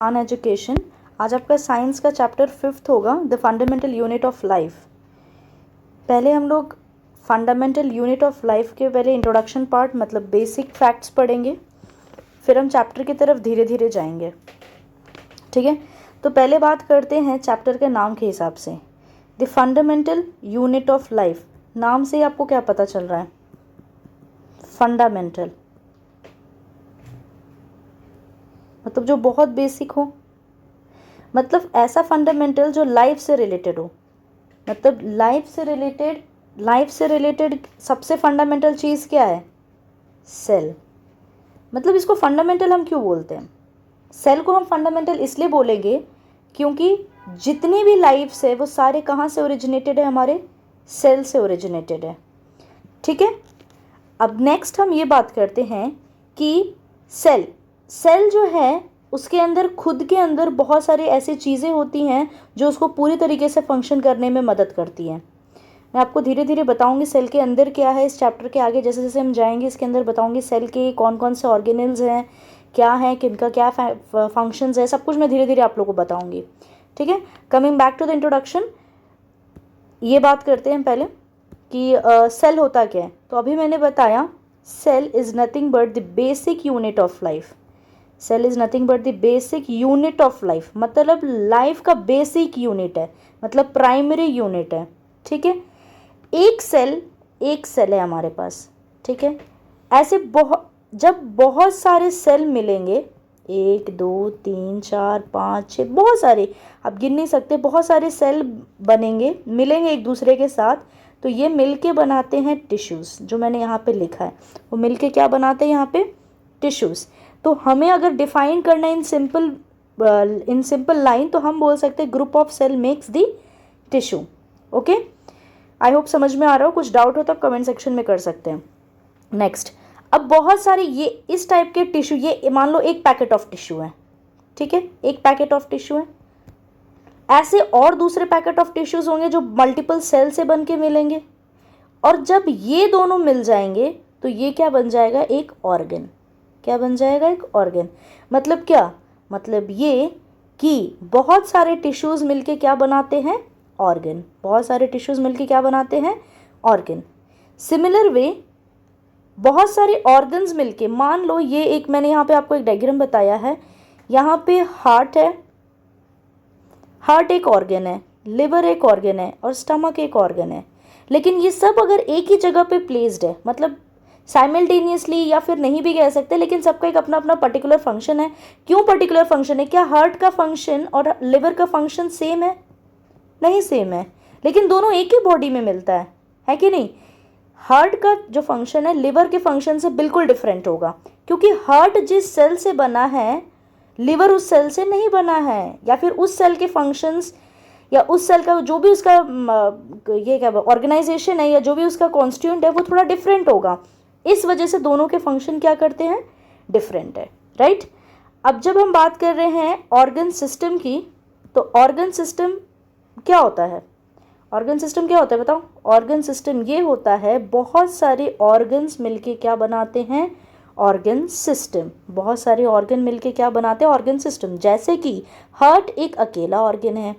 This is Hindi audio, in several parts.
On education. आज आपका साइंस का चैप्टर 5th होगा, the fundamental unit of life. पहले हम लोग फंडामेंटल यूनिट ऑफ लाइफ के पहले इंट्रोडक्शन पार्ट मतलब बेसिक फैक्ट्स पढ़ेंगे, फिर हम चैप्टर की तरफ धीरे धीरे जाएंगे। ठीक है, तो पहले बात करते हैं चैप्टर के नाम के हिसाब से, the fundamental unit of life. नाम से ही आपको क्या पता चल रहा है? फंडामेंटल मतलब जो बहुत बेसिक हो, मतलब ऐसा फंडामेंटल जो लाइफ से रिलेटेड हो। मतलब लाइफ से रिलेटेड सबसे फंडामेंटल चीज़ क्या है? सेल। मतलब इसको फंडामेंटल हम क्यों बोलते हैं? सेल को हम फंडामेंटल इसलिए बोलेंगे क्योंकि जितनी भी लाइफ्स है वो सारे कहाँ से ओरिजिनेटेड है? हमारे सेल से ओरिजिनेटेड है। ठीक है, अब नेक्स्ट हम ये बात करते हैं कि सेल जो है उसके अंदर खुद के अंदर बहुत सारी ऐसी चीज़ें होती हैं जो उसको पूरी तरीके से फंक्शन करने में मदद करती हैं। मैं आपको धीरे धीरे बताऊंगी सेल के अंदर क्या है। इस चैप्टर के आगे जैसे जैसे हम जाएंगे इसके अंदर बताऊंगी सेल के कौन कौन से ऑर्गेनेल्स हैं, क्या है, किनका क्या फंक्शंस है, सब कुछ मैं धीरे धीरे आप लोगों को बताऊँगी। ठीक है, coming back to the introduction, ये बात करते हैं पहले कि सेल होता क्या है। तो अभी मैंने बताया cell is nothing but the basic unit of life. Cell is nothing but the basic unit of life, मतलब लाइफ का बेसिक यूनिट है, मतलब प्राइमरी यूनिट है। ठीक है, एक सेल है हमारे पास। ठीक है, ऐसे जब बहुत सारे सेल मिलेंगे, 1 2 3 4 5 6, बहुत सारे, आप गिन नहीं सकते, बहुत सारे सेल बनेंगे, मिलेंगे एक दूसरे के साथ, तो ये मिलके बनाते हैं टिश्यूज़। जो मैंने यहाँ पे लिखा है वो मिलके क्या बनाते हैं यहाँ पे? टिश्यूज़। तो हमें अगर डिफाइन करना इन सिंपल लाइन तो हम बोल सकते हैं group of cell makes the tissue. Okay, I hope समझ में आ रहा हो। कुछ डाउट हो तो आप कमेंट सेक्शन में कर सकते हैं। नेक्स्ट, अब बहुत सारे ये इस टाइप के टिश्यू, ये मान लो एक पैकेट ऑफ टिश्यू है। ठीक है, एक पैकेट ऑफ टिश्यू है, ऐसे और दूसरे पैकेट ऑफ टिश्यूज होंगे जो मल्टीपल सेल से बन के मिलेंगे, और जब ये दोनों मिल जाएंगे तो ये क्या बन जाएगा? एक ऑर्गन। क्या बन जाएगा? एक ऑर्गन। मतलब क्या? मतलब ये कि बहुत सारे टिश्यूज मिलके क्या बनाते हैं? ऑर्गन। बहुत सारे टिश्यूज मिलके क्या बनाते हैं? ऑर्गन। सिमिलर वे बहुत सारे ऑर्गन्स मिलके, मान लो ये एक, मैंने यहाँ पे आपको एक डायग्राम बताया है, यहाँ पे हार्ट है, हार्ट एक ऑर्गन है, लिवर एक ऑर्गन है, और स्टमक एक ऑर्गन है। लेकिन ये सब अगर एक ही जगह पे प्लेस्ड है, मतलब साइमल्टेनियसली, या फिर नहीं भी कह सकते, लेकिन सबका एक अपना अपना पर्टिकुलर फंक्शन है। क्यों पर्टिकुलर फंक्शन है? क्या हार्ट का फंक्शन और लिवर का फंक्शन सेम है? नहीं सेम है, लेकिन दोनों एक ही बॉडी में मिलता है कि नहीं? हार्ट का जो फंक्शन है लिवर के फंक्शन से बिल्कुल डिफरेंट होगा, क्योंकि हार्ट जिस सेल से बना है लिवर उस सेल से नहीं बना है, या फिर उस सेल के फंक्शंस या उस सेल का जो भी उसका ये क्या ऑर्गेनाइजेशन है या जो भी उसका कॉन्स्टिट्यूएंट है वो थोड़ा डिफरेंट होगा। इस वजह से दोनों के फंक्शन क्या करते हैं? डिफरेंट है, राइट। अब जब हम बात कर रहे हैं ऑर्गन सिस्टम की, तो ऑर्गन सिस्टम क्या होता है? ऑर्गन सिस्टम क्या होता है बताओ? ऑर्गन सिस्टम ये होता है बहुत सारे ऑर्गन्स मिलके क्या बनाते हैं? Organ system. बहुत सारे ऑर्गन मिलके क्या बनाते हैं? Organ system. जैसे कि हार्ट एक अकेला ऑर्गन है,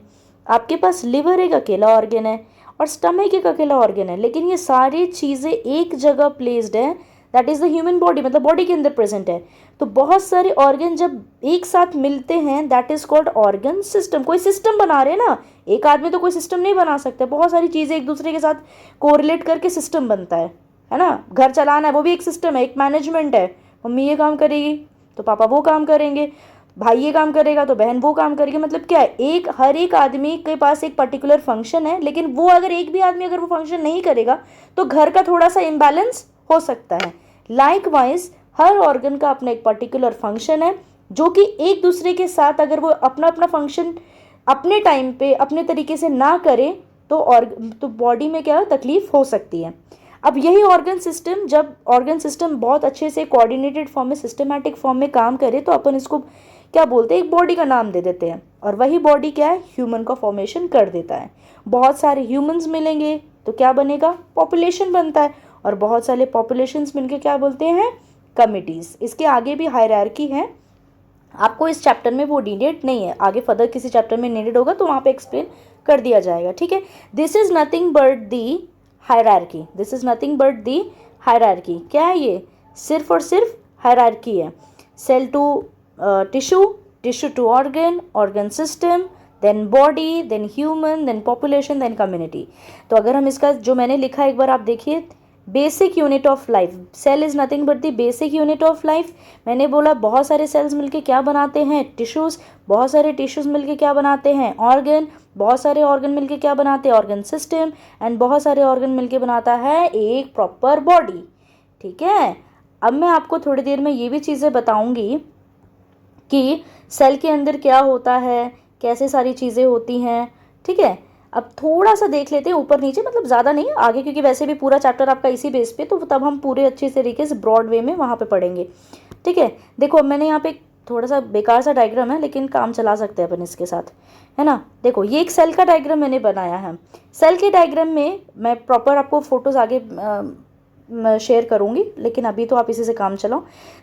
आपके पास लिवर एक अकेला ऑर्गन है, और स्टमक एक अकेला ऑर्गन है, लेकिन ये सारी चीज़ें एक जगह प्लेस्ड है, that is the human body, मतलब बॉडी के अंदर प्रेजेंट है। तो बहुत सारे ऑर्गन जब एक साथ मिलते हैं that is called organ system. कोई सिस्टम बना रहे हैं ना, एक आदमी तो कोई सिस्टम नहीं बना सकता, बहुत सारी चीज़ें एक दूसरे के साथ कोरिलेट करके सिस्टम बनता है ना। घर चलाना है वो भी एक सिस्टम है, एक मैनेजमेंट है। मम्मी ये काम करेगी तो पापा वो काम करेंगे, भाई ये काम करेगा तो बहन वो काम करेगी। मतलब क्या है, एक हर एक आदमी के पास एक पर्टिकुलर फंक्शन है, लेकिन वो अगर एक भी आदमी अगर वो फंक्शन नहीं करेगा तो घर का थोड़ा सा इम्बैलेंस हो सकता है। लाइकवाइज हर ऑर्गन का अपना एक पर्टिकुलर फंक्शन है, जो कि एक दूसरे के साथ अगर वो अपना अपना फंक्शन अपने टाइम पे अपने तरीके से ना करे तो बॉडी में क्या तकलीफ हो सकती है। अब यही ऑर्गन सिस्टम, जब ऑर्गन सिस्टम बहुत अच्छे से कोऑर्डिनेटेड फॉर्म में, सिस्टमेटिक फॉर्म में काम करे तो अपन इसको क्या बोलते हैं? एक बॉडी का नाम दे देते हैं, और वही बॉडी क्या है? ह्यूमन का फॉर्मेशन कर देता है। बहुत सारे ह्यूमंस मिलेंगे तो क्या बनेगा? पॉपुलेशन बनता है, और बहुत सारे पॉपुलेशंस मिलके क्या बोलते हैं? कमिटीज़। इसके आगे भी हायरार्की है, आपको इस चैप्टर में वो नीडेड नहीं है, आगे फर्दर किसी चैप्टर में नीडेड होगा तो वहाँ पे एक्सप्लेन कर दिया जाएगा, ठीक है। This is nothing but the hierarchy, this is nothing but the hierarchy. क्या है ये? सिर्फ और सिर्फ हायरार्की है। Cell to tissue, tissue to organ, organ system, then body, then human, then population, then community. तो अगर हम इसका जो मैंने लिखा एक बार आप देखिए, basic unit of life, cell is nothing but the basic unit of life. मैंने बोला बहुत सारे सेल्स मिलके क्या बनाते हैं? टिश्यूज। बहुत सारे टिश्यूज मिलके क्या बनाते हैं? ऑर्गन। बहुत सारे ऑर्गन मिलके क्या बनाते हैं? Organ system. एंड बहुत सारे ऑर्गन मिलके बनाता है एक प्रॉपर बॉडी, ठीक है। अब मैं आपको थोड़ी देर में ये भी चीज़ें बताऊंगी कि सेल के अंदर क्या होता है, कैसे सारी चीज़ें होती हैं, ठीक है। अब थोड़ा सा देख लेते हैं ऊपर नीचे, मतलब ज़्यादा नहीं आगे, क्योंकि वैसे भी पूरा चैप्टर आपका इसी बेस पे, तो तब हम पूरे अच्छे तरीके से ब्रॉड वे में वहाँ पे पढ़ेंगे, ठीक है। देखो मैंने यहाँ पे थोड़ा सा बेकार सा डायग्राम है, लेकिन काम चला सकते हैं अपन इसके साथ, है ना। देखो ये एक सेल का डायग्राम मैंने बनाया है। सेल के डायग्राम में मैं प्रॉपर आपको फोटोज़ आगे शेयर करूँगी, लेकिन अभी तो आप इसी से काम चलाओ।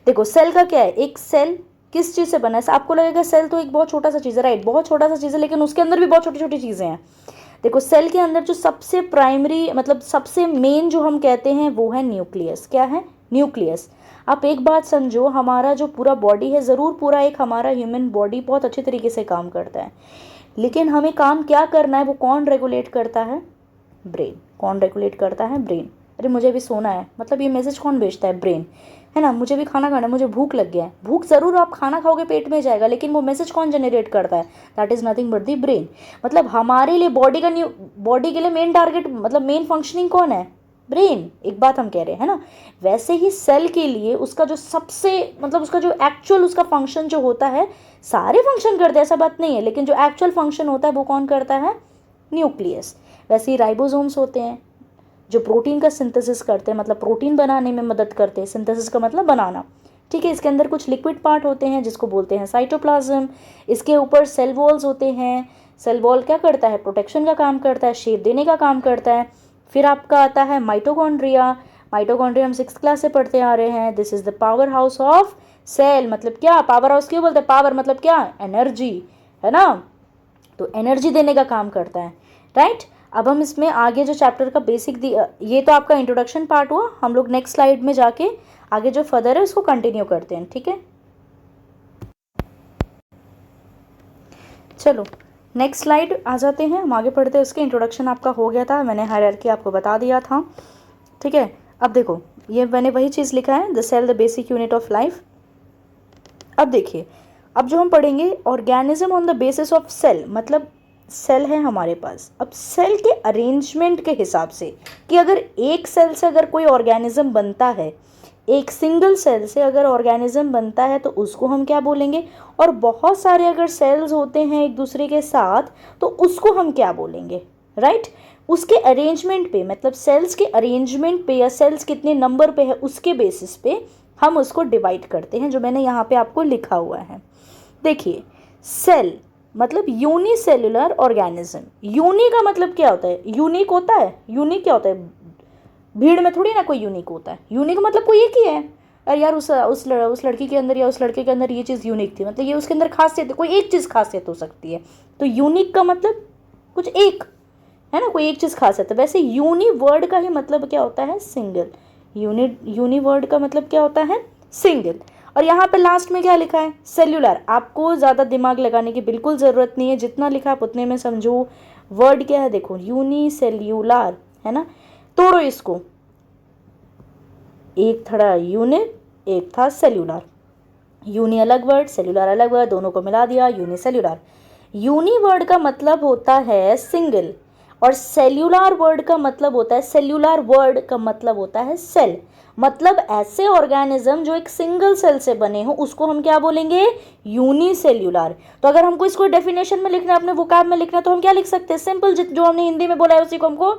देखो सेल का क्या है, एक सेल किस चीज़ से बना है? आपको लगेगा सेल तो एक बहुत छोटा सा चीज़ है, राइट, बहुत छोटा सा चीज़ है, लेकिन उसके अंदर भी बहुत छोटी छोटी चीज़ें हैं। देखो सेल के अंदर जो सबसे प्राइमरी मतलब सबसे मेन जो हम कहते हैं वो है न्यूक्लियस। क्या है? न्यूक्लियस। आप एक बात समझो, हमारा जो पूरा बॉडी है, ज़रूर पूरा एक हमारा ह्यूमन बॉडी बहुत अच्छे तरीके से काम करता है, लेकिन हमें काम क्या करना है वो कौन रेगुलेट करता है? ब्रेन। कौन रेगुलेट करता है? ब्रेन। अरे मुझे भी सोना है, मतलब ये मैसेज कौन भेजता है? ब्रेन, है ना। मुझे भी खाना खाना है, मुझे भूख लग गया है, भूख ज़रूर आप खाना खाओगे पेट में जाएगा, लेकिन वो मैसेज कौन जनरेट करता है? That is nothing but the brain. मतलब हमारे लिए बॉडी के लिए मेन टारगेट मतलब मेन फंक्शनिंग कौन है? ब्रेन। एक बात हम कह रहे हैं ना। वैसे ही सेल के लिए उसका जो सबसे मतलब उसका जो एक्चुअल उसका फंक्शन जो होता है, सारे फंक्शन करते हैं ऐसा बात नहीं है, लेकिन जो एक्चुअल फंक्शन होता है वो कौन करता है? न्यूक्लियस। वैसे ही राइबोसोम्स होते हैं जो प्रोटीन का सिंथेसिस करते हैं, मतलब प्रोटीन बनाने में मदद करते हैं। सिंथेसिस का मतलब बनाना, ठीक है। इसके अंदर कुछ लिक्विड पार्ट होते हैं जिसको बोलते हैं साइटोप्लाज्म। इसके ऊपर सेल वॉल्स होते हैं। सेल वॉल क्या करता है? प्रोटेक्शन का काम करता है, शेप देने का काम करता है। फिर आपका आता है माइटोकॉन्ड्रिया। माइटोकॉन्ड्रिया हम 6th क्लास से पढ़ते आ रहे हैं। This is the power house of cell. मतलब क्या? पावर हाउस क्यों बोलते हैं? पावर मतलब क्या? एनर्जी, है ना। तो एनर्जी देने का काम करता है, राइट। अब हम इसमें आगे जो चैप्टर का बेसिक ये तो आपका इंट्रोडक्शन पार्ट हुआ। हम लोग नेक्स्ट स्लाइड में जाके आगे जो फर्दर है उसको कंटिन्यू करते हैं, ठीक है। चलो नेक्स्ट स्लाइड आ जाते हैं, हम आगे पढ़ते हैं। उसके इंट्रोडक्शन आपका हो गया था, मैंने हायरार्की आपको बता दिया था, ठीक है। अब देखो ये मैंने वही चीज़ लिखा है, the cell the basic unit of life. अब देखिए, अब जो हम पढ़ेंगे organism on the basis of cell, मतलब सेल है हमारे पास। अब सेल के अरेंजमेंट के हिसाब से कि अगर एक सेल से अगर कोई ऑर्गेनिज्म बनता है, एक सिंगल सेल से अगर ऑर्गेनिज्म बनता है तो उसको हम क्या बोलेंगे, और बहुत सारे अगर सेल्स होते हैं एक दूसरे के साथ तो उसको हम क्या बोलेंगे, राइट। उसके अरेंजमेंट पे, मतलब सेल्स के अरेंजमेंट पे या सेल्स कितने नंबर पे है उसके बेसिस पे हम उसको डिवाइड करते हैं, जो मैंने यहाँ पे आपको लिखा हुआ है। देखिए सेल मतलब यूनिसेल्युलर ऑर्गेनिज्म। यूनी का मतलब क्या होता है? यूनिक होता है। यूनिक क्या होता है? भीड़ में थोड़ी ना कोई यूनिक होता है। यूनिक मतलब कोई एक ही है। अरे यार उस लड़की के अंदर या उस लड़के के अंदर ये चीज़ यूनिक थी, मतलब ये उसके अंदर खासियत है, कोई एक चीज़ खासियत हो सकती है। तो यूनिक का मतलब कुछ एक, है ना, कोई एक चीज़ खासियत है। वैसे यूनी वर्ड का ही मतलब क्या होता है? सिंगल। यूनी वर्ड का मतलब क्या होता है? सिंगल। और यहाँ पे लास्ट में क्या लिखा है? सेल्यूलर। आपको ज़्यादा दिमाग लगाने की बिल्कुल ज़रूरत नहीं है, जितना लिखा आप उतने में समझो। वर्ड क्या है? देखो यूनिसेल्यूलर, है ना। तोड़ो इसको, एक था यूनिट, एक था सेल्यूलर। यूनी अलग वर्ड, सेल्यूलर अलग वर्ड, दोनों को मिला दिया यूनिसेल्यूलर। यूनी वर्ड का मतलब होता है सिंगल, और सेल्यूलर वर्ड का मतलब होता है, सेल्यूलर वर्ड का मतलब होता है सेल। मतलब ऐसे ऑर्गेनिज्म जो एक सिंगल सेल से बने हो उसको हम क्या बोलेंगे? यूनिसेल्यूलर। तो अगर हमको इसको डेफिनेशन में लिखना है, अपने वोकैब में लिखना है, तो हम क्या लिख सकते हैं? सिंपल, जो हमने हिंदी में बोला है उसी को हमको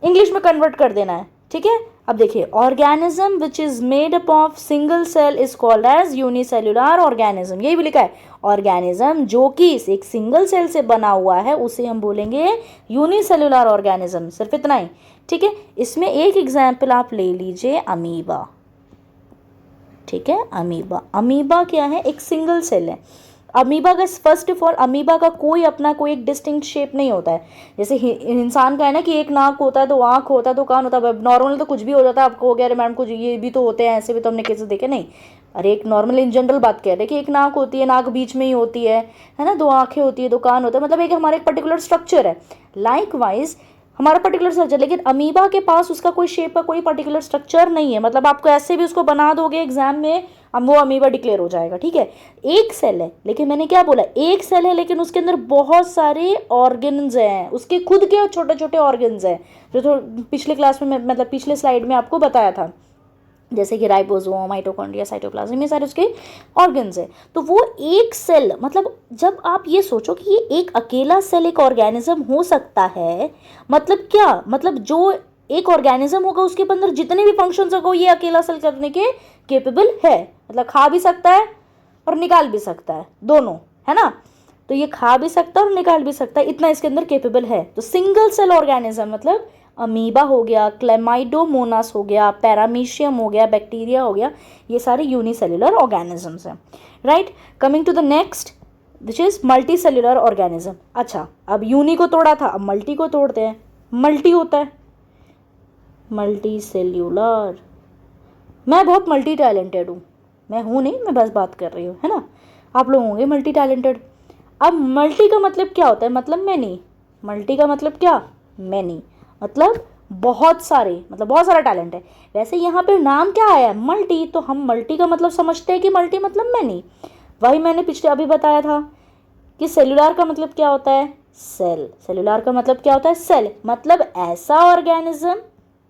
इंग्लिश में कन्वर्ट कर देना है, ठीक है। अब देखिए, organism which is made up of single cell is called as unicellular organism. यही भी लिखा है, ऑर्गेनिज्म जो कि एक सिंगल सेल से बना हुआ है उसे हम बोलेंगे यूनिसेल्युलर ऑर्गेनिज्म। सिर्फ इतना ही, ठीक है। इसमें एक एग्जाम्पल आप ले लीजिए, अमीबा। ठीक है, अमीबा। अमीबा क्या है, एक सिंगल सेल है। अमीबा का फर्स्ट ऑफ ऑल अमीबा का कोई अपना कोई एक डिस्टिंक्ट शेप नहीं होता है। जैसे इंसान का है ना कि एक नाक होता है तो आँख होता है तो कान होता है, नॉर्मल तो कुछ भी हो जाता है। आपको हो गया अरे मैडम कुछ ये भी तो होते हैं, ऐसे भी तो हमने केसेस देखे, नहीं। अरे एक नॉर्मल इन जनरल बात कह रहे हैं कि एक नाक होती है, नाक बीच में ही होती है ना, दो आँखें होती है, दो कान होता है, मतलब एक हमारा एक पर्टिकुलर स्ट्रक्चर है। लाइक वाइज हमारा पर्टिकुलर स्ट्रक्चर, लेकिन अमीबा के पास उसका कोई शेप का कोई पर्टिकुलर स्ट्रक्चर नहीं है। मतलब आपको ऐसे भी उसको बना दोगे एग्जाम में, अब वो अमीबा डिक्लेयर हो जाएगा, ठीक है। एक सेल है, लेकिन मैंने क्या बोला, एक सेल है लेकिन उसके अंदर बहुत सारे ऑर्गन्स हैं, उसके खुद के छोटे छोटे ऑर्गन्स हैं, जो पिछले क्लास में मतलब पिछले स्लाइड में आपको बताया था, जैसे कि राइबोसोम, माइटोकॉन्ड्रिया, साइटोप्लाज्म, ये सारे उसके ऑर्गन्स है। तो वो एक सेल, मतलब जब आप ये सोचो कि ये एक अकेला सेल एक ऑर्गेनिज्म हो सकता है, मतलब क्या, मतलब जो एक ऑर्गेनिज्म होगा उसके अंदर जितने भी फंक्शंस होगा ये अकेला सेल करने के केपेबल है। मतलब खा भी सकता है और निकाल भी सकता है, दोनों, है ना। तो ये खा भी सकता है और निकाल भी सकता है, इतना इसके अंदर केपेबल है। तो सिंगल सेल ऑर्गेनिज्म मतलब अमीबा हो गया, क्लेमाइडोमोनास हो गया, पैरामीशियम हो गया, बैक्टीरिया हो गया, ये सारे यूनिसेल्युलर ऑर्गेनिजम्स हैं, right. Coming to the next which is multi cellular organism. अच्छा, अब यूनी को तोड़ा था, अब मल्टी को तोड़ते हैं। मल्टी होता है मल्टी सेल्युलर। मैं बहुत मल्टी टैलेंटेड हूँ, मैं हूँ नहीं, मैं बस बात कर रही हूँ, है ना। आप लोग होंगे मल्टी टैलेंटेड। अब मल्टी का मतलब क्या होता है, मतलब मैनी। मल्टी का मतलब क्या, मैनी, मतलब बहुत सारे, मतलब बहुत सारा टैलेंट है। वैसे यहाँ पे नाम क्या आया है, मल्टी, तो हम मल्टी का मतलब समझते हैं कि मल्टी मतलब मैनी। वही मैंने पिछले अभी बताया था कि सेलुलर का मतलब क्या होता है, सेल। सेलुलर का मतलब क्या होता है, सेल, मतलब ऐसा ऑर्गेनिज्म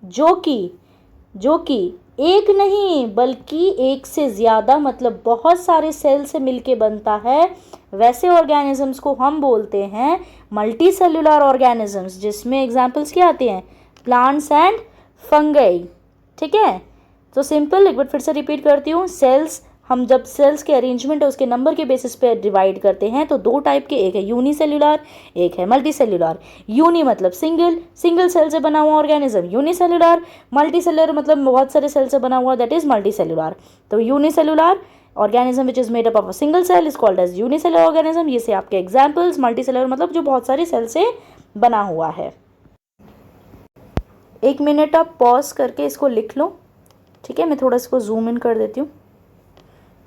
जो कि एक नहीं बल्कि एक से ज़्यादा, मतलब बहुत सारे सेल से मिलके बनता है, वैसे ऑर्गेनिजम्स को हम बोलते हैं मल्टी सेल्युलर ऑर्गेनिजम्स, जिसमें एग्जांपल्स क्या आते हैं, प्लांट्स एंड फंगई, ठीक है। तो सिंपल, एक बार फिर से रिपीट करती हूँ, सेल्स, हम जब सेल्स के अरेंजमेंट है उसके नंबर के बेसिस पे डिवाइड करते हैं तो दो टाइप के, एक है यूनिसेल्युलर, एक है मल्टी सेल्युलर। यूनी मतलब सिंगल, सिंगल सेल से बना हुआ ऑर्गेनिज्म यूनिसेल्युलर, मल्टी सेल्युलर मतलब बहुत सारे सेल से बना हुआ, दैट इज मल्टी सेल्युलर। तो unicellular organism which is made up of a single cell is called as unicellular organism. ये से आपके एग्जाम्पल्स, मल्टी सेल्युलर मतलब जो बहुत सारे सेल से बना हुआ है। एक मिनट आप पॉज करके इसको लिख लो, ठीक है। मैं थोड़ा इसको जूम इन कर देती हूँ,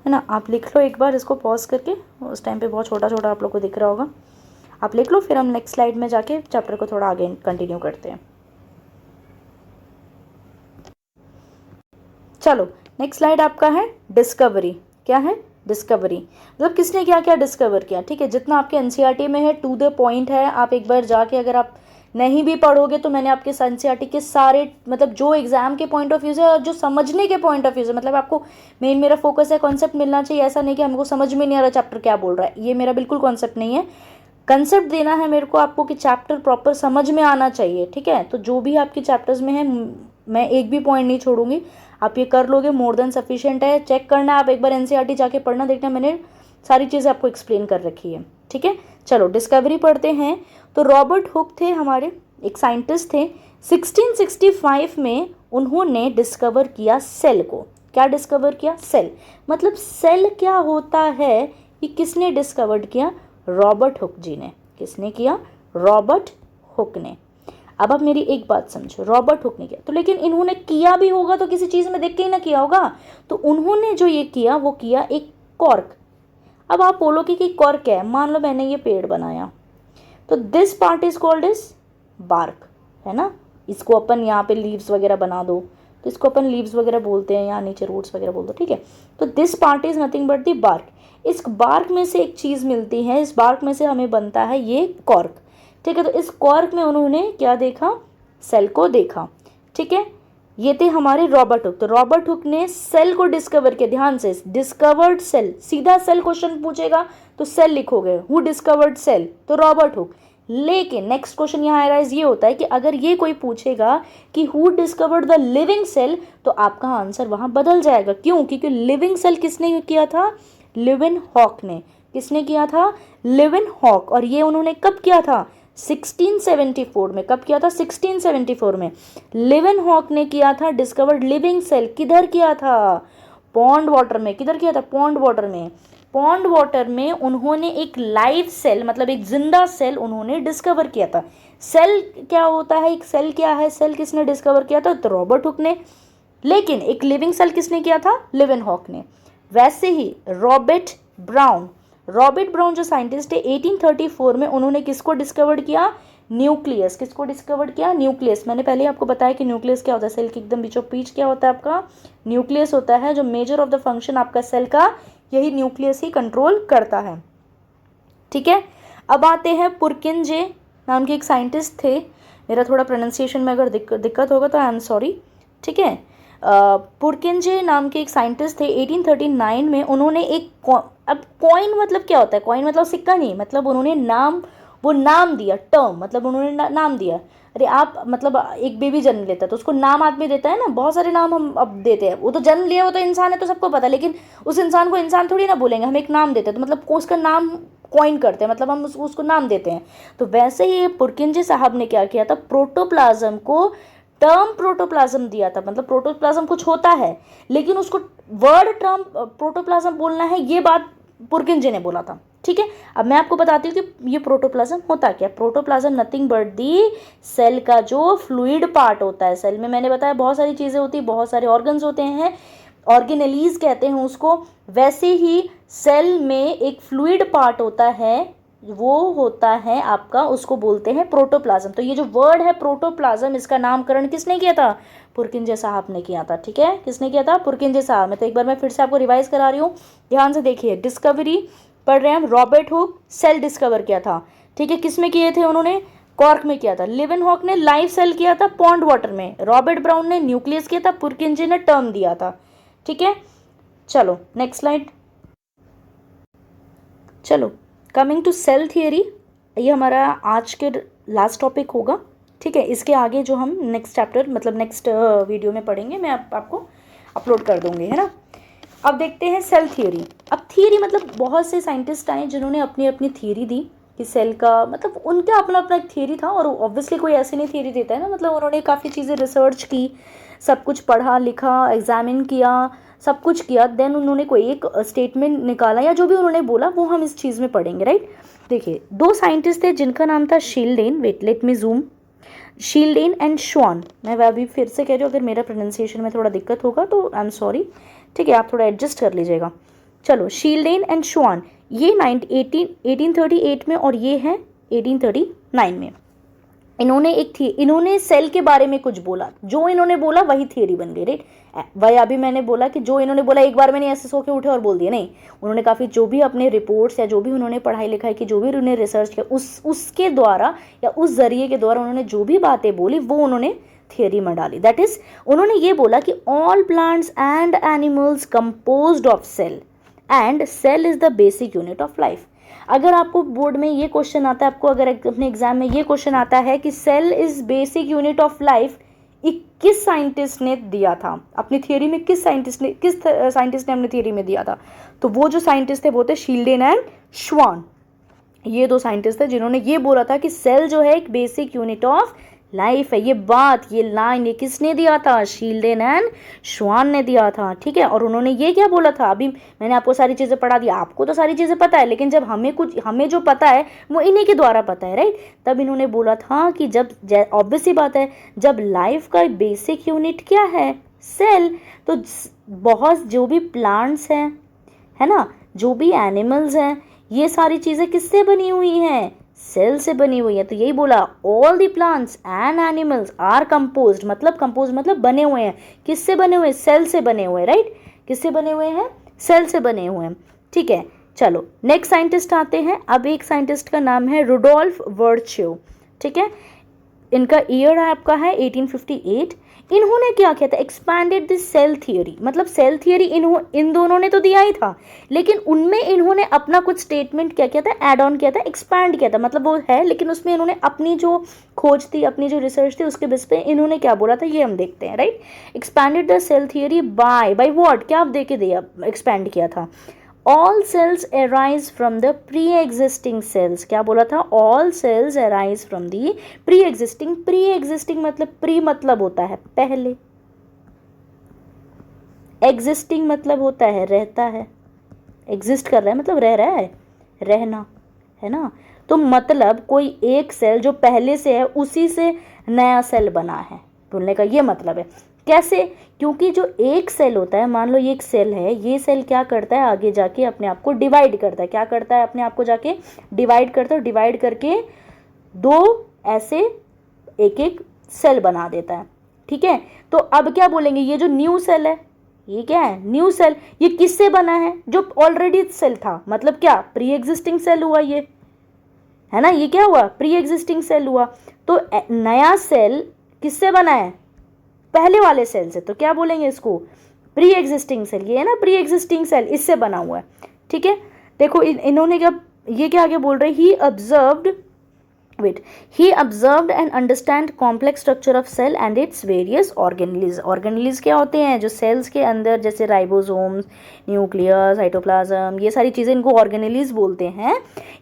है ना। आप लिख लो एक बार इसको पॉज करके, उस टाइम पे बहुत छोटा छोटा आप लोग को दिख रहा होगा। आप लिख लो, फिर हम नेक्स्ट स्लाइड में जाके चैप्टर को थोड़ा आगे कंटिन्यू करते हैं। चलो, नेक्स्ट स्लाइड आपका है डिस्कवरी। क्या है, डिस्कवरी, मतलब किसने क्या क्या डिस्कवर किया, ठीक है। जितना आपके एनसीईआरटी में है टू द पॉइंट है। आप एक बार जाके, अगर आप नहीं भी पढ़ोगे तो मैंने आपके एनसीईआरटी के सारे, मतलब जो एग्जाम के पॉइंट ऑफ व्यू से और जो समझने के पॉइंट ऑफ व्यू से, मतलब आपको मेन मेरा फोकस है कॉन्सेप्ट मिलना चाहिए। ऐसा नहीं कि हमको समझ में नहीं आ रहा चैप्टर क्या बोल रहा है, ये मेरा बिल्कुल कॉन्सेप्ट नहीं है। कंसेप्ट देना है मेरे को आपको कि चैप्टर प्रॉपर समझ में आना चाहिए, ठीक है। तो जो भी आपके चैप्टर्स में है मैं एक भी पॉइंट नहीं छोड़ूंगी, आप ये कर लोगे, मोर देन सफिशिएंट है। चेक करना, आप एक बार एनसीईआरटी जाके पढ़ना, देखना मैंने सारी चीज़ें आपको एक्सप्लेन कर रखी है, ठीक है। चलो डिस्कवरी पढ़ते हैं। तो रॉबर्ट हुक थे हमारे, एक साइंटिस्ट थे। 1665 में उन्होंने डिस्कवर किया सेल को। क्या डिस्कवर किया, सेल। मतलब सेल क्या होता है ये किसने डिस्कवर्ड किया, रॉबर्ट हुक जी ने। किसने किया, रॉबर्ट हुक ने। अब आप मेरी एक बात समझो, रॉबर्ट हुक ने किया तो, लेकिन इन्होंने किया भी होगा तो किसी चीज़ में देख के ही ना किया होगा। तो उन्होंने जो ये किया वो किया एक कॉर्क। अब आप बोलोगे कि कॉर्क है, मान लो मैंने ये पेड़ बनाया, तो this part is called is bark, है ना। इसको अपन यहाँ पे लीव्स वगैरह बना दो तो इसको अपन लीव्स वगैरह बोलते हैं, यहाँ नीचे रूट्स वगैरह बोल दो, ठीक है। तो this part is nothing but the bark. इस बार्क में से एक चीज़ मिलती है, इस बार्क में से हमें बनता है ये कॉर्क, ठीक है। तो इस कॉर्क में उन्होंने क्या देखा, सेल को देखा, ठीक है। ये थे हमारे रॉबर्ट हुक। तो रॉबर्ट हुक ने सेल को डिस्कवर किया, ध्यान से, डिस्कवर्ड सेल। सीधा सेल क्वेश्चन पूछेगा तो सेल लिखोगे, हु डिस्कवर्ड सेल, तो रॉबर्ट हुक। लेकिन नेक्स्ट क्वेश्चन यहाँ राइज ये होता है कि अगर ये कोई पूछेगा कि who discovered the living cell, तो आपका आंसर वहां बदल जाएगा। क्यों, क्योंकि लिविंग सेल किसने किया था, लीवेनहॉक ने। किसने किया था, लीवेनहॉक। और ये उन्होंने कब किया था, 1674 में। कब किया था, 1674 में लीवेनहॉक ने किया था डिस्कवर्ड लिविंग सेल। किधर किया था, पॉन्ड वाटर में। किधर किया था? पॉन्ड वाटर में। पॉन्ड वाटर में उन्होंने एक लाइव सेल, मतलब एक जिंदा सेल उन्होंने डिस्कवर किया था। सेल क्या होता है, एक सेल क्या है, सेल किसने डिस्कवर किया था? तो रॉबर्ट हुक ने। लेकिन एक लिविंग सेल किसने किया था? लिवेनहॉक ने। वैसे ही रॉबर्ट ब्राउन जो साइंटिस्ट है 1834 में, उन्होंने किसको डिस्कवर्ड किया? न्यूक्लियस। किसको डिस्कवर्ड किया? न्यूक्लियस। मैंने पहले आपको बताया कि न्यूक्लियस क्या होता है, सेल के एकदम बीचों बीच क्या होता है आपका? न्यूक्लियस होता है। जो मेजर ऑफ द फंक्शन आपका सेल का, यही न्यूक्लियस ही कंट्रोल करता है। ठीक है, अब आते हैं पुरकिंजे नाम के एक साइंटिस्ट थे। मेरा थोड़ा प्रोनाउंसिएशन में अगर दिक्कत होगा तो आई एम सॉरी। ठीक है, पुरकिंजे नाम के एक साइंटिस्ट थे 1839 में। उन्होंने एक अब कॉइन मतलब क्या होता है? कॉइन मतलब सिक्का नहीं, मतलब उन्होंने नाम दिया, टर्म मतलब उन्होंने नाम दिया। अरे आप मतलब एक बेबी जन्म लेता है तो उसको नाम आदमी देता है ना, बहुत सारे नाम हम अब देते हैं। वो तो जन्म लिया, वो तो इंसान है तो सबको पता है, लेकिन उस इंसान को इंसान थोड़ी ना बोलेंगे, हम एक नाम देते हैं तो मतलब उसका नाम कॉइन करते हैं, मतलब हम उसको नाम देते हैं। तो वैसे ही पुरकिंजे साहब ने क्या किया था? प्रोटोप्लाज्म को टर्म प्रोटोप्लाज्म दिया था। मतलब प्रोटोप्लाज्म कुछ होता है लेकिन उसको वर्ड टर्म प्रोटोप्लाज्म बोलना है, ये बात पुरकिंजे ने बोला था। ठीक है, अब मैं आपको बताती हूँ कि ये प्रोटोप्लाज्म होता क्या। Protoplasm nothing but the cell का जो फ्लूइड पार्ट होता है। सेल में मैंने बताया बहुत सारी चीज़ें होती है, बहुत सारे ऑर्गन्स होते हैं, ऑर्गेनेलीज कहते हैं उसको। वैसे ही सेल में एक फ्लूइड पार्ट होता है, वो होता है आपका, उसको बोलते हैं प्रोटोप्लाज्म। तो ये जो वर्ड है प्रोटोप्लाज्म, इसका नामकरण किसने किया था? पुरकिंजे साहब ने किया था। ठीक है, किसने किया था? पुरकिंजे साहब ने। तो एक बार मैं फिर से आपको रिवाइज करा रही हूँ, ध्यान से देखिए। डिस्कवरी पढ़ रहे हैं हम, रॉबर्ट हुक सेल डिस्कवर किया था। ठीक है, किस में किए थे उन्होंने? कॉर्क में किया था। लिवेनहॉक ने लाइव सेल किया था पॉन्ड वाटर में। रॉबर्ट ब्राउन ने न्यूक्लियस किया था। पुरकिंजे ने टर्म दिया था। ठीक है, चलो नेक्स्ट स्लाइड। चलो कमिंग टू सेल थियरी, ये हमारा आज के लास्ट टॉपिक होगा। ठीक है, इसके आगे जो हम नेक्स्ट चैप्टर मतलब नेक्स्ट वीडियो में पढ़ेंगे, मैं आपको अपलोड कर दूंगी, है ना। अब देखते हैं सेल थियरी। अब थियरी मतलब बहुत से साइंटिस्ट आए जिन्होंने अपनी अपनी थियरी दी कि सेल का मतलब उनका अपना अपना एक थियरी था। और ऑब्वियसली कोई ऐसे नहीं थियरी देता है ना, मतलब उन्होंने काफ़ी चीज़ें रिसर्च की, सब कुछ पढ़ा लिखा, एग्जामिन किया, सब कुछ किया, देन उन्होंने कोई एक स्टेटमेंट निकाला या जो भी उन्होंने बोला वो हम इस चीज़ में पढ़ेंगे, राइट। देखिए, दो साइंटिस्ट थे जिनका नाम था Schleiden, wait let me zoom, Schleiden and Schwann. मैं अभी फिर से कह रही हूँ, अगर मेरा प्रोनाउंसिएशन में थोड़ा दिक्कत होगा तो आई एम सॉरी। ठीक है, आप थोड़ा एडजस्ट कर लीजिएगा। चलो, शील्डेन एंड श्वान, ये 1838 में और ये है 1839 में। इन्होंने सेल के बारे में कुछ बोला, जो इन्होंने बोला वही थियरी बन गई, राइट। वही अभी मैंने बोला कि जो इन्होंने बोला एक बार में नहीं ऐसे सो के उठे और बोल दिया, नहीं। उन्होंने काफ़ी जो भी अपने रिपोर्ट्स या जो भी उन्होंने पढ़ाई लिखाई की, जो भी उन्होंने रिसर्च किया, उसके द्वारा या उस जरिए के द्वारा उन्होंने जो भी बातें बोली वो उन्होंने थियरी में डाली। दैट इज, उन्होंने ये बोला कि all plants and animals composed of cell and cell is the basic unit of life. अगर आपको बोर्ड में ये क्वेश्चन आता है, आपको अगर अपने एग्जाम में ये क्वेश्चन आता है कि cell is basic unit of life, किस साइंटिस्ट ने दिया था अपनी थियरी में, किस साइंटिस्ट ने अपनी थियरी में दिया था, तो वो जो साइंटिस्ट थे वो थे शील्डेन एंड श्वान। ये दो साइंटिस्ट थे जिन्होंने ये बोला था कि सेल जो है एक बेसिक यूनिट ऑफ लाइफ है। ये बात, ये लाइन, ये किसने दिया था? शील्डेन एंड श्वान ने दिया था। ठीक है, और उन्होंने ये क्या बोला था? अभी मैंने आपको सारी चीज़ें पढ़ा दी, आपको तो सारी चीज़ें पता है, लेकिन जब हमें जो पता है वो इन्हीं के द्वारा पता है, राइट। तब इन्होंने बोला था कि जब ऑब्वियस सी बात है, जब लाइफ का बेसिक यूनिट क्या है? सेल। तो बहुत जो भी प्लांट्स हैं, है ना, जो भी एनिमल्स हैं, ये सारी चीज़ें किससे बनी हुई हैं? सेल से बनी हुई है। तो यही बोला, all the plants and animals are composed, मतलब बने हुए हैं। किससे बने हुए? सेल से बने हुए, राइट। किससे बने हुए हैं? सेल से बने हुए हैं। ठीक है, चलो नेक्स्ट साइंटिस्ट आते हैं। अब एक साइंटिस्ट का नाम है रुडोल्फ वर्च्यू। ठीक है, इनका ईयर आपका है 1858। इन्होंने क्या किया था? एक्सपैंडेड दिस सेल थियरी, मतलब सेल थियरी इन दोनों ने तो दिया ही था, लेकिन उनमें इन्होंने अपना कुछ स्टेटमेंट क्या किया था? ऐड ऑन किया था, एक्सपैंड किया था। मतलब वो है, लेकिन उसमें इन्होंने अपनी जो खोज थी, अपनी जो रिसर्च थी, उसके बेस पे इन्होंने क्या बोला था ये हम देखते हैं, right. Expanded the cell theory by what, क्या आप दे के दिया एक्सपैंड किया था? all cells arise from the pre-existing cells। क्या बोला था? all cells arise from the pre-existing मतलब pre मतलब होता है पहले, एग्जिस्टिंग मतलब होता है रहता है, एग्जिस्ट कर रहा है मतलब रह रहा है, रहना, है ना। तो मतलब कोई एक सेल जो पहले से है उसी से नया सेल बना है, बोलने का ये मतलब है। कैसे? क्योंकि जो एक सेल होता है, मान लो ये एक सेल है, ये सेल क्या करता है आगे जाके अपने आप को डिवाइड करता है, क्या करता है अपने आप को जाके डिवाइड करता है, डिवाइड करके दो ऐसे एक एक सेल बना देता है, ठीक है। तो अब क्या बोलेंगे, ये जो न्यू सेल है, ये क्या है, न्यू सेल, ये किससे बना है, जो ऑलरेडी सेल था, मतलब क्या, प्री एग्जिस्टिंग सेल हुआ ये, है ना, ये क्या हुआ, प्री एग्जिस्टिंग सेल हुआ। तो नया सेल किससे बना है, पहले वाले सेल से, तो क्या बोलेंगे इसको, प्री एग्जिस्टिंग सेल, ये है ना प्री एग्जिस्टिंग सेल, इससे बना हुआ है, ठीक है। देखो इन्होंने क्या, ये क्या आगे बोल रहे, ही observed and understand complex structure of cell and its various organelles। Organelles क्या होते हैं, जो सेल्स के अंदर, जैसे राइबोसोम्स, न्यूक्लियस, साइटोप्लाज्म, ये सारी चीज़ें, इनको ऑर्गेनेलिज बोलते हैं।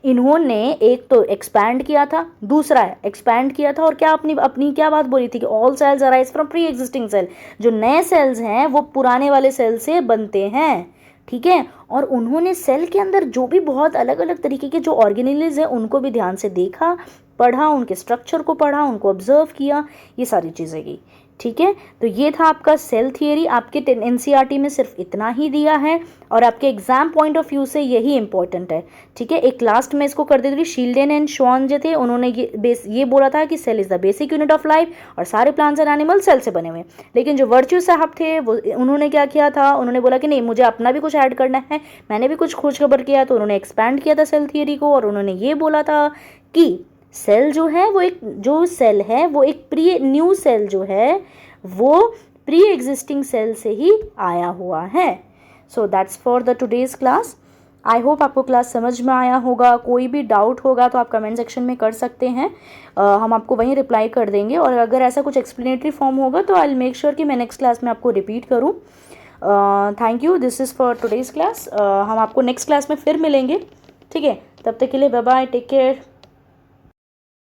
इन्होंने एक तो एक्सपैंड किया था, दूसरा एक्सपैंड किया था, और क्या अपनी क्या बात बोली थी कि all cells arise from pre existing cell, जो नए सेल्स हैं वो पुराने वाले सेल से बनते हैं, ठीक है। और उन्होंने सेल के अंदर जो भी बहुत अलग अलग तरीके के जो ऑर्गेनेलिज हैं उनको भी ध्यान से देखा, पढ़ा, उनके स्ट्रक्चर को पढ़ा, उनको ऑब्जर्व किया, ये सारी चीज़ें की, ठीक है। तो ये था आपका सेल थियरी, आपके एनसीईआरटी में सिर्फ इतना ही दिया है और आपके एग्जाम पॉइंट ऑफ व्यू से यही इंपॉर्टेंट है, ठीक है। एक लास्ट में इसको कर देती थी, शील्डेन एंड श्वान जो थे उन्होंने ये बोला था कि cell is the basic unit of life और सारे प्लांट्स एंड एनिमल सेल से बने हुए। लेकिन जो वर्च्यू साहब थे वो उन्होंने क्या किया था, उन्होंने बोला कि नहीं मुझे अपना भी कुछ ऐड करना है, मैंने भी कुछ खोज खबर किया, तो उन्होंने एक्सपैंड किया था सेल थियरी को, और उन्होंने ये बोला था कि सेल जो है वो एक जो सेल है वो एक न्यू सेल जो है वो प्री एग्जिस्टिंग सेल से ही आया हुआ है। So that's for the today's class. I hope आपको क्लास समझ में आया होगा। कोई भी डाउट होगा तो आप कमेंट सेक्शन में कर सकते हैं, हम आपको वहीं रिप्लाई कर देंगे, और अगर ऐसा कुछ एक्सप्लेनेटरी फॉर्म होगा तो आई विल मेक श्योर कि मैं नेक्स्ट क्लास में आपको रिपीट करूँ। Thank you, this is for today's class. हम आपको नेक्स्ट क्लास में फिर मिलेंगे, ठीक है। तब तक के लिए बाय बाय, टेक केयर।